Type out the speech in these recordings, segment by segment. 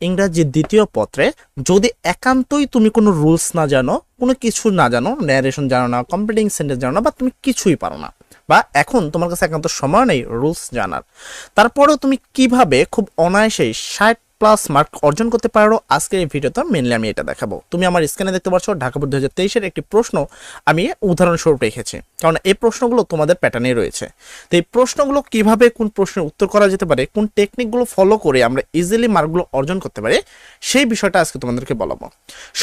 ইংরাজি দ্বিতীয় পত্রে যদি একান্তই তুমি কোনো রুলস না জানো, কোনো কিছু না জানো, ন্যারেশন জানো না, কম্পিটিং সেন্টেন্স জানো না, বা তুমি কিছুই পারো না, বা এখন তোমার কাছে একান্ত সময় নেই রুলস জানার, তারপরেও তুমি কিভাবে খুব অনায়াসেই 60+ মার্ক অর্জন করতে পারো, আজকের এই ভিডিওতে মেনলি আমি এটা দেখাবো। তুমি আমার স্ক্রিনে দেখতে পাচ্ছ ঢাকা বোর্ড 2023-এর একটি প্রশ্ন আমি উদাহরণস্বরূপ রেখেছি, কারণ এই প্রশ্নগুলো তোমাদের প্যাটার্নে রয়েছে। তো এই প্রশ্নগুলো কিভাবে কোন প্রশ্নের উত্তর করা যেতে পারে, কোন টেকনিকগুলো ফলো করে আমরা ইজিলি মার্কগুলো অর্জন করতে পারি, সেই বিষয়টা আজকে তোমাদেরকে বলাবো।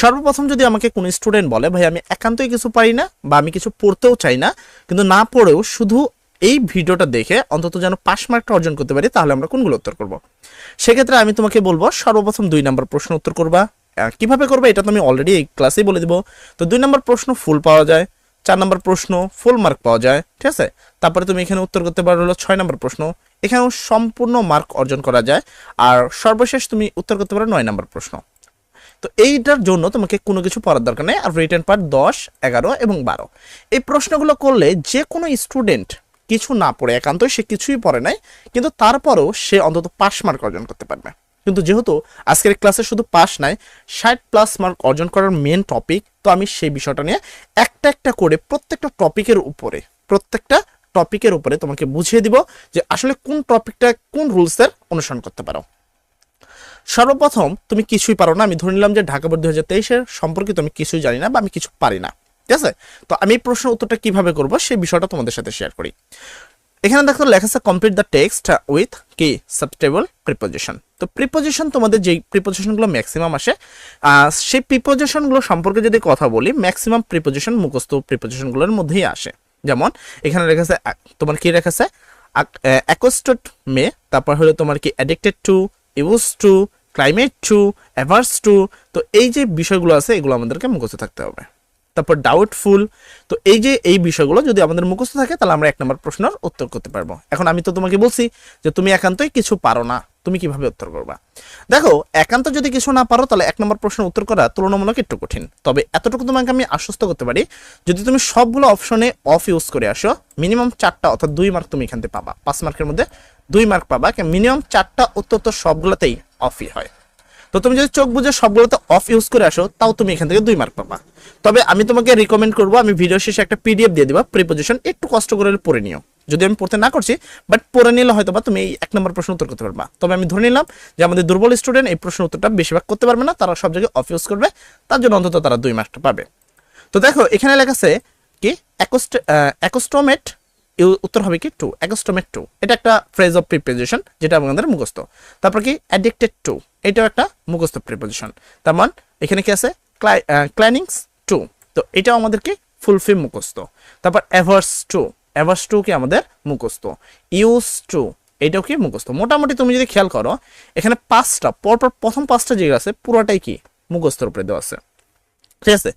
সর্বপ্রথম যদি আমাকে কোনো স্টুডেন্ট বলে ভাই আমি একান্তই কিছু পারি না, বা আমি কিছু পড়তেও চাই না, কিন্তু না পড়েও শুধু এই ভিডিওটা দেখে অন্তত যেন পাস মার্কটা অর্জন করতে পারি, তাহলে আমরা কোনগুলো উত্তর করব? সেক্ষেত্রে আমি তোমাকে বলবো সর্বপ্রথম 2 নম্বর প্রশ্ন উত্তর করবা। কিভাবে করবে এটা তো আমি অলরেডি এই ক্লাসেই বলে দিব। তো 2 নম্বর প্রশ্ন ফুল পাওয়া যায়, 4 নম্বর প্রশ্ন ফুল মার্ক পাওয়া যায়, ঠিক আছে। তারপরে তুমি এখানে উত্তর করতে পারো হলো 6 নম্বর প্রশ্ন, এখানেও সম্পূর্ণ মার্ক অর্জন করা যায়। আর সর্বশেষ তুমি উত্তর করতে পারো 9 নম্বর প্রশ্ন। তো এইটার জন্য তোমাকে কোনো কিছু পড়ার দরকার নেই। আর রিটেন পার্ট 10, 11 এবং 12 এই প্রশ্নগুলো করলে যে কোনো স্টুডেন্ট কিছু না পড়ে, একান্তই সে কিছুই পড়ে নাই, কিন্তু তারপরেও সে অন্তত পাস মার্ক অর্জন করতে পারবে। কিন্তু যেহেতু আজকের ক্লাসে শুধু পাস নাই, 60+ মার্ক অর্জন করার মেন টপিক, তো আমি সেই বিষয়টা নিয়ে একটা একটা করে প্রত্যেকটা টপিকের উপরে তোমাকে বুঝিয়ে দিব যে আসলে কোন টপিকটা কোন রুলসের অনুসরণ করতে পারো। সর্বপ্রথম তুমি কিছুই পারো না, আমি ধরে নিলাম যে ঢাকা বোর্ড 2023-এর সম্পর্কিত আমি কিছুই জানি না বা আমি কিছু পারি না, ঠিক আছে। তো আমি এই প্রশ্নের উত্তরটা কিভাবে করব সেই বিষয়টা তোমাদের সাথে শেয়ার করি। এখানে দেখো লেখা আছে কমপ্লিট দ্য টেক্সট উইথ কি সাবস্টেবল প্রিপোজিশন। তো প্রিপোজিশন তোমাদের যেই প্রিপোজিশনগুলো ম্যাক্সিমাম আসে, সেই প্রিপোজিশনগুলো সম্পর্কে যদি কথা বলি, ম্যাক্সিমাম প্রিপোজিশন মুখস্থ প্রিপোজিশনগুলোর মধ্যেই আসে। যেমন এখানে লেখা আছে তোমার কি লেখা আছে অ্যাকোস্টেড মে, তারপর হলো তোমার কি addicted to, use to, climate to, averse to. তো এই যে বিষয়গুলো আছে এগুলো আমাদেরকে মুখস্থ থাকতে হবে। তারপর ডাউটফুল। তো এই যে এই বিষয়গুলো যদি আমাদের মুখস্থ থাকে তাহলে আমরা 1 নম্বর প্রশ্নের উত্তর করতে পারবো। এখন আমি তো তোমাকে বলছি যে তুমি একান্তই কিছু পারো না, তুমি কিভাবে উত্তর করবা? দেখো, একান্ত যদি কিছু না পারো তাহলে 1 নম্বর প্রশ্নের উত্তর করা তুলনামূলক একটু কঠিন। তবে এতটুকু তোমাকে আমি আশ্বস্ত করতে পারি, যদি তুমি সবগুলো অপশনে অফ ইউজ করে আসো, মিনিমাম 4টা অর্থাৎ 2 মার্ক তুমি এখান থেকে পাবা। 5 মার্কের মধ্যে 2 মার্ক পাবা, মিনিমাম 4টা উত্তর তো সবগুলোতেই অফই হয়। তো তুমি যদি চোখ বুঝে সবগুলোতে অফ ইউজ করে আসো, তাও তুমি এখান থেকে 2 মার্ক পাবা। তবে আমি তোমাকে রিকমেন্ড করবো, আমি ভিডিও শেষে একটা পিডিএফ দিয়ে দিবা প্রিপোজিশন, একটু কষ্ট করে পড়ে নিও। যদি আমি পড়তে না করছি, বাট পড়ে নিলে হয়তো বা তুমি এই 1 নম্বর প্রশ্ন উত্তর করতে পারবা। তবে আমি ধরে নিলাম যে আমাদের দুর্বল স্টুডেন্ট এই প্রশ্ন উত্তরটা বেশিরভাগ করতে পারবে না, তারা সব জায়গায় অফ ইউজ করবে, তার জন্য অন্তত তারা 2 মার্কটা পাবে। তো দেখো এখানে লেখা আছে কি অ্যাকোস্টোমেট, উত্তর হবে কি টু, অ্যাকোস্টোমেট টু। এটা একটা ফ্রেজ অফ প্রিপোজিশন যেটা আমাদের মুখস্থ। তারপর কি অ্যাডিক্টেড টু, এটাও একটা মুখস্থ প্রিপোজিশন। তার মানে এখানে কি আছে ক্লাইনিংস টু, তো এটাও আমাদের কি ফুলফিল মুখস্থ। তারপর অ্যাভার্স টু কি আমাদের মুখস্থ। ইউজ টু, এটাও কি মুখস্থ। মোটামুটি তুমি যদি খেয়াল করো এখানে 5টা পরপর প্রথম 5টা যেগুলো আছে পুরোটাই কি মুখস্থর উপরে দেওয়া আছে, ঠিক আছে।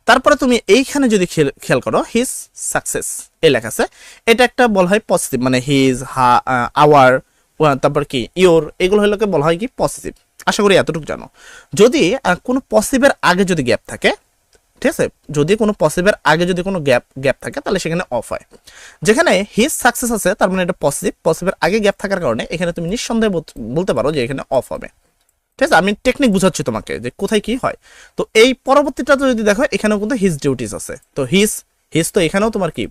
তারপরে তুমি এইখানে যদি খেয়াল করো হিজ সাকসেস এই লেখা আছে, এটা একটা বলা হয় পজিটিভ, মানে হিজ, আওয়ার, তারপর কি ইওর, এগুলো হলো বলা হয় কি পজিটিভ। আশা করি এতটুকু জানো। যদি কোনো পজিটিভের আগে যদি গ্যাপ থাকে, ঠিক আছে, যদি কোনো পজিটিভের আগে যদি কোনো গ্যাপ থাকে তাহলে সেখানে অফ হয়। যেখানে হিজ সাকসেস আছে তার মানে এটা পজিটিভের আগে গ্যাপ থাকার কারণে এখানে তুমি নিঃসন্দেহে বলতে পারো যে এখানে অফ হবে, ঠিক আছে। আমি টেকনিক বুঝাচ্ছি তোমাকে যে কোথায় কি হয়। তো এই পরবর্তীটা যদি দেখো এখানেও কিন্তু হিজ ডিউটিস আছে। তো হিজ তো এখানেও তোমার কি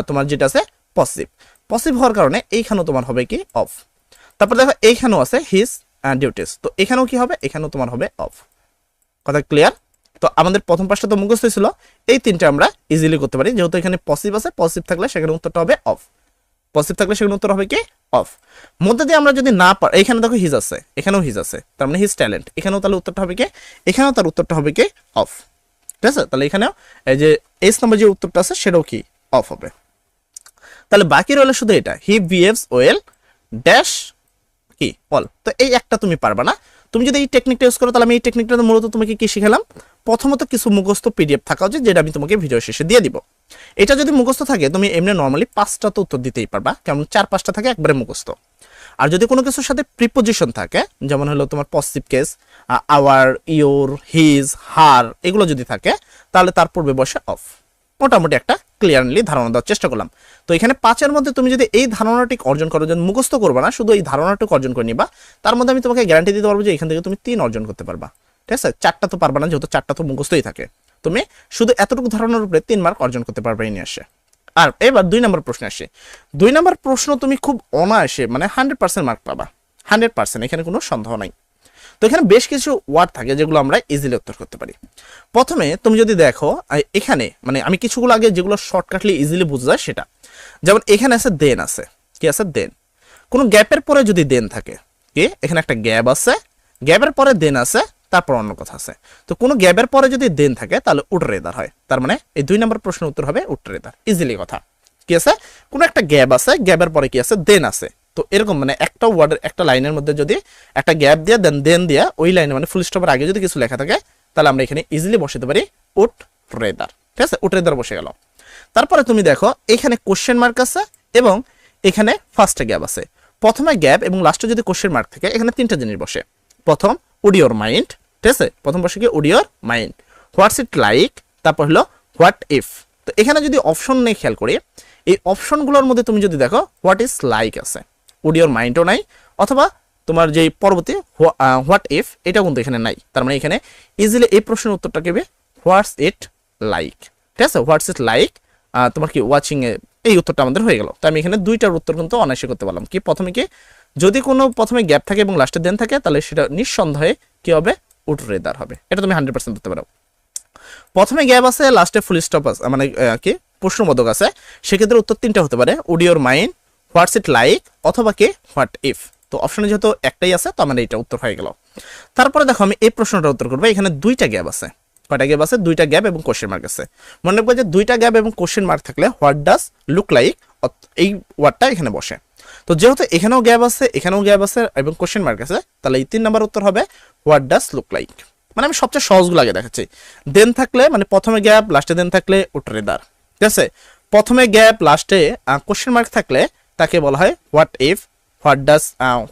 তোমার যেটা আছে পজিটিভ হওয়ার কারণে এইখানেও তোমার হবে কি অফ। তারপর দেখো এইখানেও আছে হিজ ডিউটিস, তো এখানেও কি হবে, এখানেও তোমার হবে অফ। কথা ক্লিয়ার? তো আমাদের প্রথম পাঁচটা তো মুখস্থ ছিল, এই 3টে আমরা ইজিলি করতে পারি, যেহেতু এখানে পজিটিভ আছে, পজিটিভ থাকলে সেখানে উত্তরটা হবে অফ, পজিটিভ থাকলে সেখানে উত্তর হবে কি অফ। মধ্যে দিয়ে আমরা যদি না পারি, এখানে দেখো হিজ আছে, এখানেও হিজ আছে, তার মানে হিজ ট্যালেন্ট, এখানেও তাহলে উত্তরটা হবে কি, এখানেও তার উত্তরটা হবে কি অফ, ঠিক আছে। তাহলে এখানেও এই যে এস নাম্বার যে উত্তরটা আছে সেটাও কি অফ হবে। তাহলে বাকি রইল শুধু এটা, হি বিহেভস ওয়েল ড্যাশ কি অল। তো এই একটা তুমি পারবা না। তুমি যদি এই টেকনিকটা ইউজ করো তাহলে আমি এই টেকনিকটা মূলত তোমাকে কি শিখালাম, প্রথমত কিছু মুখস্থ পিডিএফ থাকা উচিত, যেটা আমি তোমাকে ভিডিও শেষে দিয়ে দিব। এটা যদি মুখস্থ থাকে তুমি এমনি নর্মালি 5টা তো উত্তর দিতেই পারবা, কেমন 4-5টা থাকে একবারে মুখস্থ। আর যদি কোনো কিছুর সাথে প্রিপোজিশন থাকে, যেমন হলো তোমার positive case, our, your, his, her, এগুলো যদি থাকে তাহলে তার পূর্বে বসে অফ। মোটামুটি একটা ক্লিয়ারলি ধারণা দেওয়ার চেষ্টা করলাম। তো এখানে 5-এর মধ্যে তুমি যদি এই ধারণাটি অর্জন করার জন্য মুখস্থ করবে না, শুধু এই ধারণাটুকু অর্জন করে নিবা, তার মধ্যে আমি তোমাকে গ্যারান্টি দিতে পারবো যে এখান থেকে তুমি 3 অর্জন করতে পারবা। ঠিক আছে, 4টা তো পারবা না, যেহেতু 4টা তো মুখস্থই থাকে। তুমি শুধু এতটুকু ধারণার উপরে 3 মার্ক অর্জন করতে পারবে এই নিয়ে আসে। আর এবার 2 নম্বর প্রশ্ন আসে। 2 নম্বর প্রশ্ন তুমি খুব অনায়াসে মানে 100% মার্ক পাবা, 100%, এখানে কোনো সন্দেহ নাই। তো এখানে বেশ কিছু ওয়ার্ড থাকে যেগুলো আমরা ইজিলি উত্তর করতে পারি। প্রথমে তুমি যদি দেখো এখানে মানে আমি কিছুগুলো আগে যেগুলো শর্টকাটলি ইজিলি বোঝা যায় সেটা, যেমন এখানে আছে দেন, আছে কি আছে দেন, কোনো গ্যাপের পরে যদি দেন থাকে, কি এখানে একটা গ্যাপ আছে, গ্যাপের পরে দেন আছে, তারপর অন্য কথা আছে। তো কোনো গ্যাপের পরে যদি দেন থাকে তাহলে উড রেদার হয়, তার মানে এই 2 নম্বর প্রশ্নের উত্তর হবে উড রেদার। ইজিলি কথা কি আছে, কোনো একটা গ্যাপ আছে, গ্যাপের পরে কি আছে দেন আছে। তো এরকম মানে একটা ওয়ার্ডের একটা লাইনের মধ্যে যদি একটা গ্যাপ দিয়ে দেন দিয়া ওই লাইনে মানে ফুল স্টপের আগে যদি কিছু লেখা থাকে তাহলে আমরা এখানে ইজিলি বসাতে পারি উড রেদার। ঠিক আছে, উড রেদার বসে গেল। তারপরে তুমি দেখো এখানে কোশ্চেন মার্ক আছে এবং এখানে ফার্স্টে গ্যাপ আছে। প্রথমে গ্যাপ এবং লাস্টে যদি কোশ্চেন মার্ক থাকে, এখানে 3টা জিনিস বসে। প্রথম উড ইওর মাইন্ড, ঠিক আছে, প্রথম বসে কি would your mind, what's it like, তারপর হলো হোয়াট ইফ। তো এখানে যদি অপশন নেই খেয়াল করি, এই অপশনগুলোর মধ্যে তুমি যদি দেখো হোয়াট ইজ লাইক আছে, উড ইওর মাইন্ডও নাই, অথবা তোমার যে পরবর্তী হোয়াট ইফ এটাও কিন্তু এখানে নাই। তার মানে এখানে ইজিলি এই প্রশ্নের উত্তরটা কেবে হোয়াটস ইট লাইক। ঠিক আছে, হোয়াটস ইট লাইক তোমার কি ওয়াচিং এ, এই উত্তরটা আমাদের হয়ে গেল। তো আমি এখানে 2টার উত্তর কিন্তু অনায়াসে করতে পারলাম। কি প্রথমে কি যদি কোনো প্রথমে গ্যাপ থাকে এবং লাস্টে দেন থাকে তাহলে সেটা নিঃসন্দেহে কি হবে উড রেদার হবে, এটা তুমি 100% ধরতে পারো। প্রথমে গ্যাপ আছে, লাস্টে ফুল স্টপ আছে, মানে কি প্রশ্নবোধক আছে, সেক্ষেত্রে উত্তর 3টা হতে পারে, would your mind, what's it like, অথবা কি হোয়াট ইফ। তো অপশনে যেহেতু একটাই আছে তো আমার এইটা উত্তর হয়ে গেল। তারপরে দেখো আমি এই প্রশ্নটার উত্তর করবো। এখানে 2টা গ্যাপ আছে, কয়টা গ্যাপ আছে, 2টা গ্যাপ এবং কোশ্চেন মার্ক আছে। মনে রাখবো যে 2টা গ্যাপ এবং কোশ্চেন মার্ক থাকলে হোয়াট ডাজ লুক লাইক এই ওয়ার্ডটা এখানে বসে। তো যেহেতু এখানেও গ্যাপ আছে, এখানেও গ্যাপ আছে এবং কোশ্চেন মার্ক আছে, তাহলে এই 3 নম্বর উত্তর হবে হোয়াট ডাজ লুক লাইক। মানে আমি সবচেয়ে সহজগুলো আগে দেখাচ্ছি। দেন থাকলে মানে প্রথমে গ্যাপ লাস্টে দেন থাকলে উড রেদার। ঠিক আছে, প্রথমে গ্যাপ লাস্টে কোশ্চেন মার্ক থাকলে তাকে বলা হয় what if,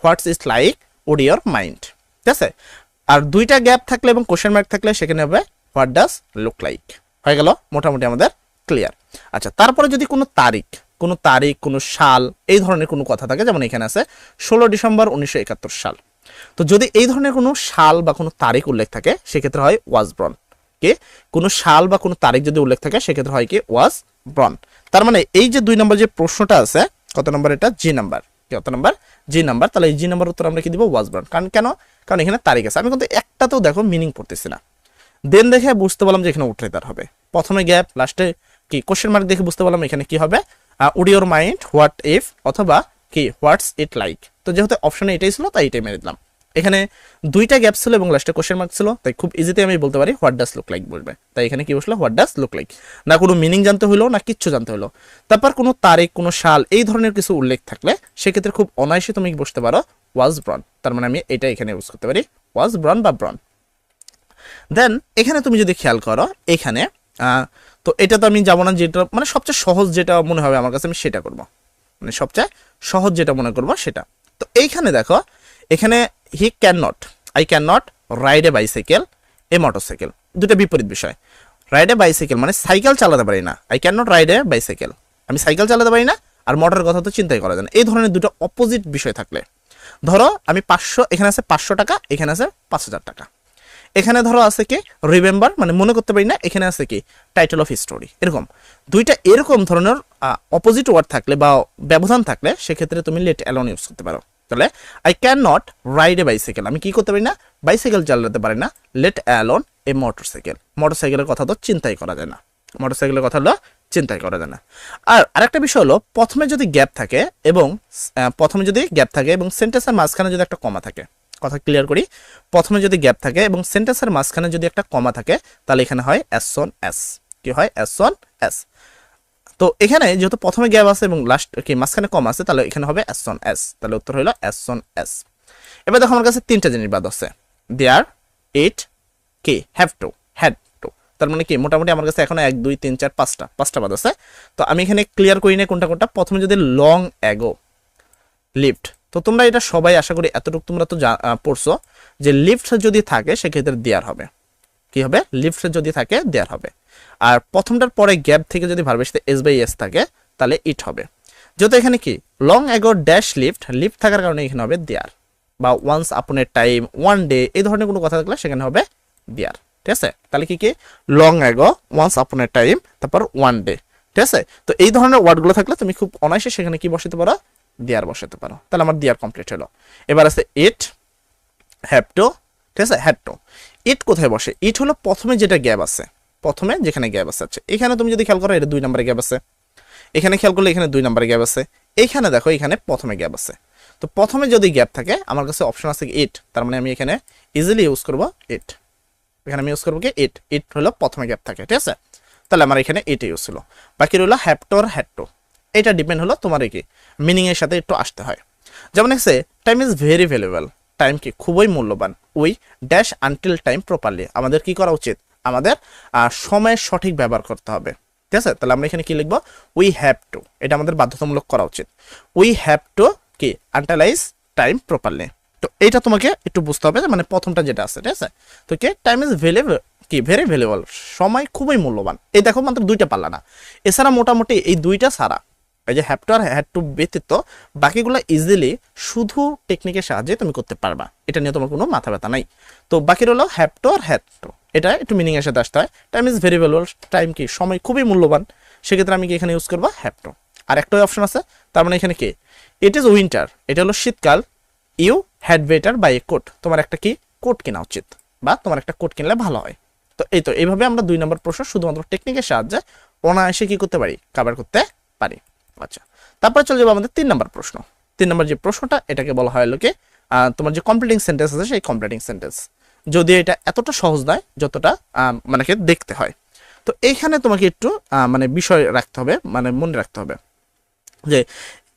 what's is like, would your mind. ঠিক আছে, আর 2টা গ্যাপ থাকলে এবং কোশ্চেন মার্ক থাকলে সেখানে হবে হোয়াট ডাজ লুক লাইক। হয়ে গেল মোটামুটি আমাদের ক্লিয়ার। আচ্ছা, তারপরে যদি কোনো তারিখ, কোনো সাল এই ধরনের কোনো কথা থাকে, যেমন এখানে আছে 16 ডিসেম্বর 1971 সাল। তো যদি এই ধরনের কোনো সাল বা কোনো তারিখ উল্লেখ থাকে সেক্ষেত্রে হয় ওয়াজ ব্রন। কি কোনো সাল বা কোনো তারিখ যদি উল্লেখ থাকে সেক্ষেত্রে হয় কি ওয়াজ ব্রন। তার মানে এই যে 2 নম্বর যে প্রশ্নটা আছে, কত নম্বর এটা, জি নাম্বার, কত নম্বর, জি নাম্বার, তাহলে এই জি নাম্বার উত্তর আমরা কি দিব ওয়াজ ব্রন। কারণ এখানে তারিখ আছে। আমি কিন্তু একটাতেও দেখো মিনিং পড়তেছি না। দেন দেখে বুঝতে পারলাম যে এখানে উড রেদার হবে। প্রথমে গ্যাপ লাস্টে কি কোশ্চেন মার্ক দেখে বুঝতে পারলাম এখানে কি হবে would your mind, what if, অথবা কি হোয়াটস ইট লাইক। তো যেহেতু অপশনে এটাই ছিল তাই এটাই মেরে দিলাম। এখানে 2টা গ্যাপ ছিল এবং লাস্টে কোশ্চেন মার্ক ছিল, তাই খুব ইজিতে আমি বলতে পারি হোয়াট ডাজ লুক লাইক বলবে। তাই এখানে কি বসলো হোয়াট ডাজ লুক লাইক, না কোনো মিনিং জানতে হলো না কিচ্ছু জানতে হলো। তারপর কোনো তারিখ, কোনো সাল এই ধরনের কিছু উল্লেখ থাকলে সেক্ষেত্রে খুব অনায়াসে তুমি বসতে পারো ওয়াজ ব্রন। তার মানে আমি এটা এখানে ইউজ করতে পারি ওয়াজ ব্রন বা ব্রন। দেন এখানে তুমি যদি খেয়াল করো এখানে তো এটা তো আমি যাবো না, যেটা মানে সবচেয়ে সহজ যেটা মনে হবে আমার কাছে আমি সেটা করব, মানে সবচেয়ে সহজ যেটা মনে করবো সেটা। তো এইখানে দেখো এখানে I can not write A bicycle A motorcycle, দুটো বিপরীত বিষয়। রাইড এ বাইসাইকেল মানে সাইকেল চালাতে পারি না, I can not write A bicycle, আমি সাইকেল চালাতে পারি না, আর মোটরের কথা তো চিন্তাই করা যায় না। এই ধরনের দুটো অপোজিট বিষয় থাকলে, ধরো আমি 500, এখানে আছে 500 টাকা, এখানে আছে 5000 টাকা। এখানে ধরো আছে কি রিমেম্বার মানে মনে করতে পারি না, এখানে আছে কি টাইটেল অফ স্টোরি। এরকম দুইটা এরকম ধরনের অপোজিট ওয়ার্ড থাকলে বা ব্যবধান থাকলে সেক্ষেত্রে তুমি লেট অ্যালোন ইউজ করতে পারো। তাহলে I can not write A bicycle, আমি কি করতে পারি না, বাইসাইকেল চালাতে পারি না, লেট অ্যালোন এ মোটরসাইকেল, মোটরসাইকেলের কথা তো চিন্তাই করা যায় না, মোটরসাইকেলের কথা হলো চিন্তাই করা যায় না। আর আরেকটা বিষয় হলো প্রথমে যদি গ্যাপ থাকে এবং সেন্টেন্সের মাঝখানে যদি একটা কমা থাকে, কথা ক্লিয়ার করি, প্রথমে যদি গ্যাপ থাকে এবং সেন্টেন্সের মাঝখানে যদি একটা কমা থাকে তাহলে এখানে হয় অ্যাজ সুন অ্যাজ, কি হয় অ্যাজ সুন অ্যাজ। তো এখানে যেহেতু প্রথমে গ্যাপ আছে এবং লাস্ট কি মাঝখানে কম আছে তাহলে এখানে হবে অ্যাজ সুন অ্যাজ, তাহলে উত্তর হলো অ্যাজ সুন অ্যাজ। এবার দেখো আমার কাছে 3টা জিনিস বাদ আছে, দেয়ার, ইট, কি হ্যাভ টু, হ্যাড টু। তার মানে কি মোটামুটি আমার কাছে এখন 1 2 3 4 5টা বাদ আছে। তো আমি এখানে ক্লিয়ার করি না কোনটা কোনটা। প্রথমে যদি লং অ্যাগো লিফট, তো তোমরা এটা সবাই আশা করি এতটুকু তোমরা তো পড়ছো যে লিফট যদি থাকে সেক্ষেত্রে দেয়ার হবে, কি হবে লিফট যদি থাকে দেয়ার হবে। আর প্রথমটার পরে গ্যাপ থেকে যদি ভার্বের সাথে এস বাই এস থাকে তাহলে ইট হবে। যেহেতু এখানে কি long ago dash lift, lift থাকার কারণে এখানে হবে দেয়ার, বা once upon a time, one day এই ধরনের কোনো কথা থাকলে সেখানে হবে দেয়ার। ঠিক আছে, তাহলে কি কি long ago, once upon a time, তারপর ওয়ান ডে। ঠিক আছে, তো এই ধরনের ওয়ার্ডগুলো থাকলে তুমি খুব অনায়াসে সেখানে কি বসাতে পারো, দেয়ার বসাতে পারো। তাহলে আমার দেয়ার কমপ্লিট হলো। এবার আছে ইট, হ্যাভ টু। ঠিক আছে, হ্যাড টু। ইট কোথায় বসে? ইট হলো প্রথমে যেটা গ্যাপ আছে, প্রথমে যেখানে গ্যাপ আছে। আচ্ছা, এখানে তুমি যদি খেয়াল করো এটা 2 নম্বরে গ্যাপ আছে, এখানে খেয়াল করলে এখানে 2 নম্বরে গ্যাপ আছে, এইখানে দেখো এখানে প্রথমে গ্যাপ আছে। তো প্রথমে যদি গ্যাপ থাকে আমার কাছে অপশন আছে ইট, তার মানে আমি এখানে ইজিলি ইউজ করবো ইট। এখানে আমি ইউজ করবো কি ইট, ইট হলো প্রথমে গ্যাপ থাকে। ঠিক আছে, তাহলে আমার এখানে ইট ইউজ হলো। বাকি রইলো হ্যাভ টু আর হ্যাড টু। এটা ডিপেন্ড হলো তোমার কি মিনিং এর সাথে একটু আসতে হয়। যেমন এসে time is very valuable, time কি খুবই মূল্যবান। We dash until time properly, আমাদের কি করা উচিত, আমাদের সময়ের সঠিক ব্যবহার করতে হবে। ঠিক আছে, তাহলে আমরা এখানে কি লিখবো, উই হ্যাভ টু, এটা আমাদের বাধ্যতামূলক করা উচিত। উই হ্যাভ টু কি আনটিলাইজ টাইম প্রপারলি। তো এইটা তোমাকে একটু বুঝতে হবে, মানে প্রথমটা যেটা আছে। ঠিক আছে, তো কি টাইম ইজ ভ্যালুয়েবল, কি ভেরি ভ্যালুয়েবল, সময় খুবই মূল্যবান। এই দেখো মাত্র 2টা পারলা না, এছাড়া মোটামুটি এই 2টা ছাড়া, এই যে হ্যাভ টু আর হ্যাড টু ব্যতীত বাকিগুলো ইজিলি শুধু টেকনিকের সাহায্যে তুমি করতে পারবা, এটা নিয়ে তোমার কোনো মাথা ব্যথা নাই। তো বাকি হলো হ্যাভ টু আর হ্যাড টু, এটা একটু মিনিং এর সাথে আসতে হয়। Time is very valuable, time কি সময় খুবই মূল্যবান, সেক্ষেত্রে আমি কি এখানে ইউজ করবো হ্যাভ টু। আর একটাই অপশন আছে, তার মানে এখানে কি ইট ইজ উইন্টার, এটা হলো শীতকাল, you had better buy a coat, তোমার একটা কি কোট কেনা উচিত, বা তোমার একটা কোট কিনলে ভালো হয়। তো এই তো এইভাবে আমরা 2 নম্বর প্রশ্ন শুধুমাত্র টেকনিকের সাহায্যে অনায়াসে কি করতে পারি, কভার করতে পারি। আচ্ছা, তারপরে চলে যাবো আমাদের 3 নম্বর প্রশ্ন। 3 নম্বর যে প্রশ্নটা এটাকে বলা হয় লোকে তোমার যে কমপ্লিটিং সেন্টেন্স আছে সেই কমপ্লিটিং সেন্টেন্স, যদি এটা এতটা সহজ নয় যতটা মানে দেখতে হয়। তো এইখানে তোমাকে একটু মানে বিষয় রাখতে হবে, মানে মনে রাখতে হবে যে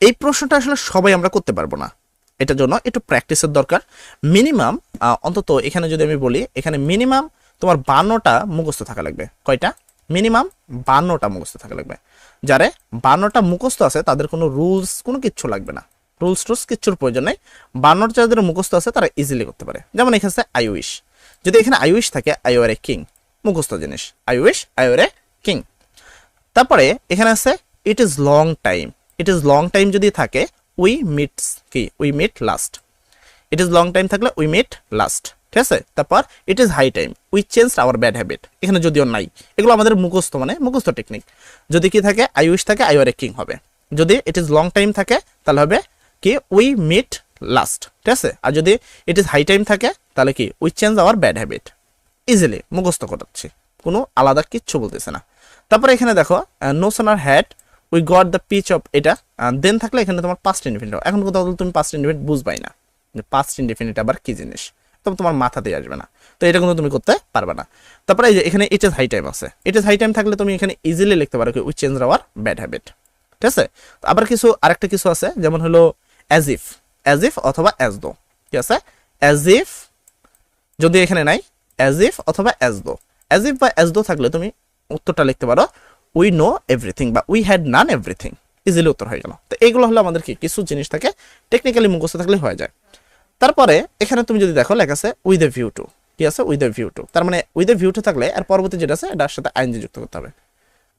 এই প্রশ্নটা আসলে সবাই আমরা করতে পারবো না, এটার জন্য একটু প্র্যাকটিসের দরকার। মিনিমাম অন্তত এখানে যদি আমি বলি, এখানে মিনিমাম তোমার 52টা মুখস্থ থাকা লাগবে। কয়টা? মিনিমাম 52টা মুখস্থ থাকা লাগবে। যারে 52টা মুখস্থ আছে তাদের কোনো রুলস কোনো কিচ্ছু লাগবে না, রুলস টুলস কিচ্ছুর প্রয়োজন নেই। 52টা যাদের মুখস্থ আছে তারা ইজিলি করতে পারে। যেমন এখানে আছে আই উইশ, যদি এখানে আই উইশ থাকে আই ওয়ার এ কিং, মুখস্থ জিনিস, I wish I were a king. তারপরে এখানে আছে it is long time, it is long time যদি থাকে উই মিটস কি we meet last, it is long time থাকলে উই মিট লাস্ট। ঠিক আছে, তারপর it is high time we change our bad habit, এখানে যদিও নাই, এগুলো আমাদের মুখস্থ, মানে মুখস্থ টেকনিক। যদি কি থাকে আই উইশ থাকে আই ওয়ার এ কিং হবে। যদি ইট ইজ লং টাইম থাকে তাহলে হবে কি উই মিট লাস্ট। ঠিক আছে, আর যদি ইট ইজ হাই টাইম থাকে তাহলে কি we change our bad habit. Easily মুখস্থ করাচ্ছি, কোনো আলাদা কিচ্ছু বলতেছে না। তারপরে এখানে দেখো no sooner had we got the pitch of, এটা দেন থাকলে এখানে তোমার পাস্ট ইনডিফিনিট। এখন কোথাও তুমি পাস্ট ইনডিফিনিট বুঝবাই না যে পাস্ট ইনডিফিনিট আবার কি জিনিস, তবে তোমার মাথাতেই আসবে না, তো এটা কিন্তু তুমি করতে পারবে না। তারপরে এই যে এখানে ইট ইজ হাই টাইম আছে, ইট ইজ হাই টাইম থাকলে তুমি এখানে ইজিলি লিখতে পারো কি we change our bad habit. ঠিক আছে, আবার কিছু আরেকটা কিছু আছে, যেমন হলো অ্যাজ ইফ, অ্যাজ ইফ অথবা অ্যাজ দো। ঠিক আছে, অ্যাজ ইফ যদি এখানে নাই, অ্যাজ ইফ অথবা অ্যাজ দো, অ্যাজ ইফ বা অ্যাজ দো থাকলে তুমি উত্তরটা লিখতে পারো উই নো এভরিথিং বা we had none everything, easily উত্তর হয়ে গেল। তো এইগুলো হলো আমাদের কি কিছু জিনিস থাকে টেকনিক্যালি মুখস্থ থাকলে হয়ে যায়। তারপরে এখানে তুমি যদি দেখো লেখা আছে উইথ এ ভিউ টু, কি আছে উইথ এ ভিউ টু, তার মানে উইথ এ ভিউ টু থাকলে আর পরবর্তী যেটা আছে এটার সাথে আইএনজি যুক্ত করতে হবে।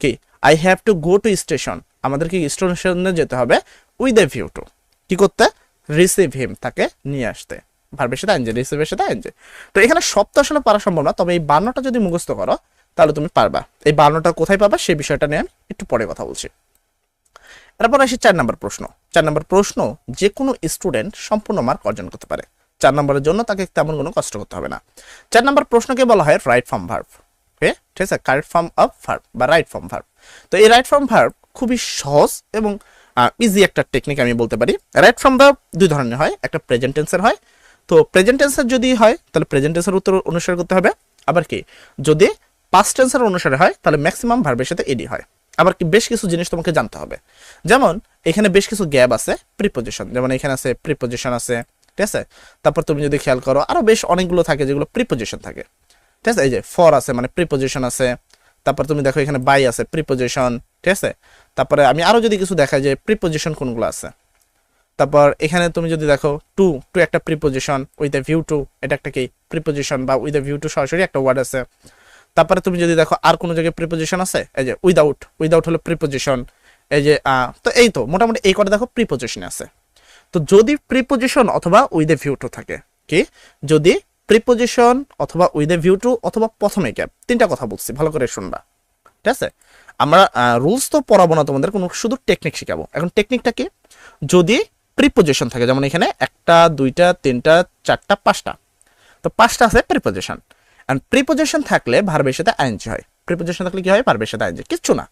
কি I have to go to station, আমাদের কি স্টেশনে যেতে হবে উইথ এ ভিউ টু কি করতে, রিসিভ হিম তাকে নিয়ে আসতে, ভার্বের সাথে আইএনজি, রিসিভের সাথে আইএনজি। তো এখানে সব তো আসলে পারা সম্ভব না, তবে এই 52টা যদি মুখস্থ করো তাহলে তুমি পারবা। এই 52টা কোথায় পাবা সেই বিষয়টা নিয়ে আমি একটু পরে কথা বলছি। এরপর আসি 4 নম্বর প্রশ্ন। 4 নম্বর প্রশ্ন, যে কোনো স্টুডেন্ট সম্পূর্ণ মার্ক অর্জন করতে পারে, 4 নম্বরের জন্য তাকে তেমন কোনো কষ্ট করতে হবে না। 4 নম্বর প্রশ্নকে বলা হয় রাইট ফর্ম ভার্ব। ঠিক আছে, কারেক্ট ফর্ম অফ ভার্ব বা রাইট ফর্ম ভার্ব। তো এই রাইট ফর্ম ভার্ব খুবই সহজ এবং ইজি একটা টেকনিক আমি বলতে পারি। রাইট ফর্ম ভার্ব 2 ধরনের হয়, একটা প্রেজেন্ট টেন্সের হয়। তো প্রেজেন্ট টেন্সের যদি হয় তাহলে প্রেজেন্ট টেন্সের উত্তর অনুসরণ করতে হবে। আবার কি যদি পাস্ট টেন্সের অনুসারে হয় তাহলে ম্যাক্সিমাম ভার্বের সাথে এডি হয়। আবার কি বেশ কিছু জিনিস তোমাকে জানতে হবে, যেমন এখানে বেশ কিছু গ্যাপ আছে প্রিপোজিশন, যেমন এখানে আছে প্রিপোজিশন আছে। ঠিক আছে, তারপর তুমি যদি খেয়াল করো আরো বেশ অনেকগুলো থাকে যেগুলো প্রিপোজিশন থাকে। ঠিক আছে, এই যে ফর আছে মানে প্রিপোজিশন আছে, তারপর তুমি দেখো এখানে বাই আছে প্রিপোজিশন। ঠিক আছে, তারপরে আমি আরো যদি কিছু দেখাই যে প্রিপোজিশন কোনগুলো আছে, তারপর এখানে তুমি যদি দেখো টু টু একটা preposition, with a view to এটা একটা কি প্রিপোজিশন, বা উইথ এ ভিউ টু সরাসরি একটা ওয়ার্ড আছে। তারপরে তুমি যদি দেখো আর কোনো জায়গায় প্রিপোজিশন আছে, এই যে উইদাউট, উইদাউট হলো প্রিপোজিশন, এই যে তো এই তো মোটামুটি এই করে দেখো প্রিপোজিশন আছে। তো যদি প্রিপোজিশন অথবা উইথ এ ভিউ টু থাকে, কি যদি প্রিপোজিশন অথবা উইথ এ ভিউ টু অথবা প্রথমে গ্যাপ, তিনটা কথা বলছি ভালো করে শুনবা, ঠিক আছে? আমরা রুলস তো পড়াবো না তোমাদের, কোনো শুধু টেকনিক শিখাবো। এখন টেকনিকটা কি, যদি প্রিপোজিশন থাকে, যেমন এখানে একটা দুইটা তিনটা চারটা পাঁচটা, তো পাঁচটা আছে প্রিপোজিশন, এন্ড প্রিপোজিশন থাকলে ভার্বের সাথে আইএনজি হয়। প্রিপোজিশন থাকলে কি হয়, ভার্বের সাথে আইএনজি, কিচ্ছু না।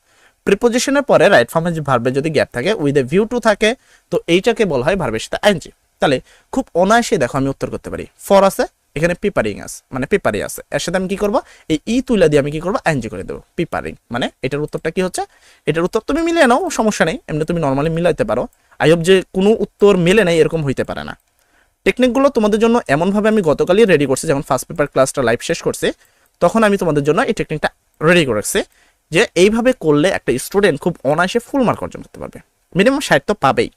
প্রিপোজিশনের পরে রাইট ফর্মে যে ভার্বে যদি গ্যাপ থাকে, উইথ এ ভিউ টু থাকে, তো এইটাকে বলা হয় ভার্বের সাথে আইএনজি। তাহলে খুব অনায়াসে দেখো আমি উত্তর করতে পারি, ফর আছে এখানে প্রিপারিং আছে, মানে প্রিপারি আছে, এর সাথে আমি কি করবো, এই ই তুলে দিয়ে আমি কি করবো, আইএনজি করে দেবো, প্রিপারিং। মানে এটার উত্তরটা কি হচ্ছে, এটার উত্তর তুমি মিলিয়ে নাও, সমস্যা নেই, এমনি তুমি নর্মালি মিলাইতে পারো। আই হোপ যে কোনো উত্তর মিলে নাই এরকম হইতে পারে না। টেকনিকগুলো তোমাদের জন্য এমনভাবে আমি গতকালই রেডি করছি, যখন ফার্স্ট পেপার ক্লাসটা লাইভ শেষ করছি তখন আমি তোমাদের জন্য এই টেকনিকটা রেডি করে রাখছি, যে এইভাবে করলে একটা স্টুডেন্ট খুব অনায়াসে ফুল মার্ক অর্জন করতে পারবে, মিনিমাম 60 তো পাবেই।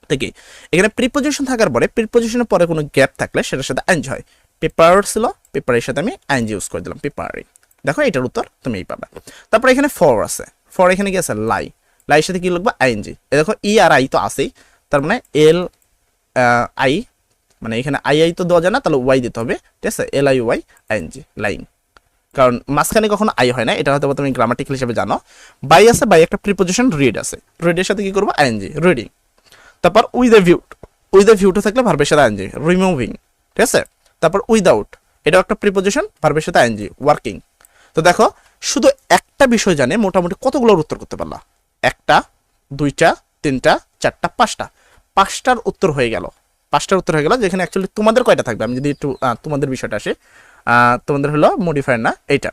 থেকে এখানে প্রিপোজিশন থাকার পরে, প্রিপোজিশনের পরে কোনো গ্যাপ থাকলে সেটার সাথে আইএনজি হয়। পেপার ছিল, পেপারের সাথে আমি আইএনজি ইউজ করে দিলাম, পেপারিং। দেখো এটার উত্তর তুমি এই পাবে। তারপরে এখানে ফর আছে, ফর এখানে কি আছে, লাই, লাইয়ের সাথে কি লিখবা, আইএনজি। এ দেখো ই আর আই তো আছেই, তার মানে এল আই, মানে এখানে আই আই তো দেওয়া যায় না, তাহলে ওয়াই দিতে হবে, ঠিক আছে, L I Y I N G, line. কারণ মাঝখানে কখনো আই হয় না, এটা হয়তো তুমি গ্রামাটিক্যাল হিসেবে জানো। বাই আছে, বাই একটা প্রিপোজিশন, রিড আছে, রিডের সাথে কি করবো, আইএনজি, রিডিং। তারপর with a view, with a view to থাকলে ভার্বের সাথে আইএনজি, রিমুভিং, ঠিক আছে। তারপর উইদাউট, এটাও একটা প্রিপোজিশন, ভার্বের সাথে আইএনজি, ওয়ার্কিং। তো দেখো শুধু একটা বিষয় জানে মোটামুটি কতগুলোর উত্তর করতে পারলা, একটা দুইটা তিনটা চারটা পাঁচটা, পাঁচটার উত্তর হয়ে গেল, পাঁচটার উত্তর হয়ে গেল। যেখানে অ্যাকচুয়ালি তোমাদের কয়টা থাকবে, আমি যদি একটু তোমাদের বিষয়টা আসে, তোমাদের হলো মডিফায়ার না এইটা,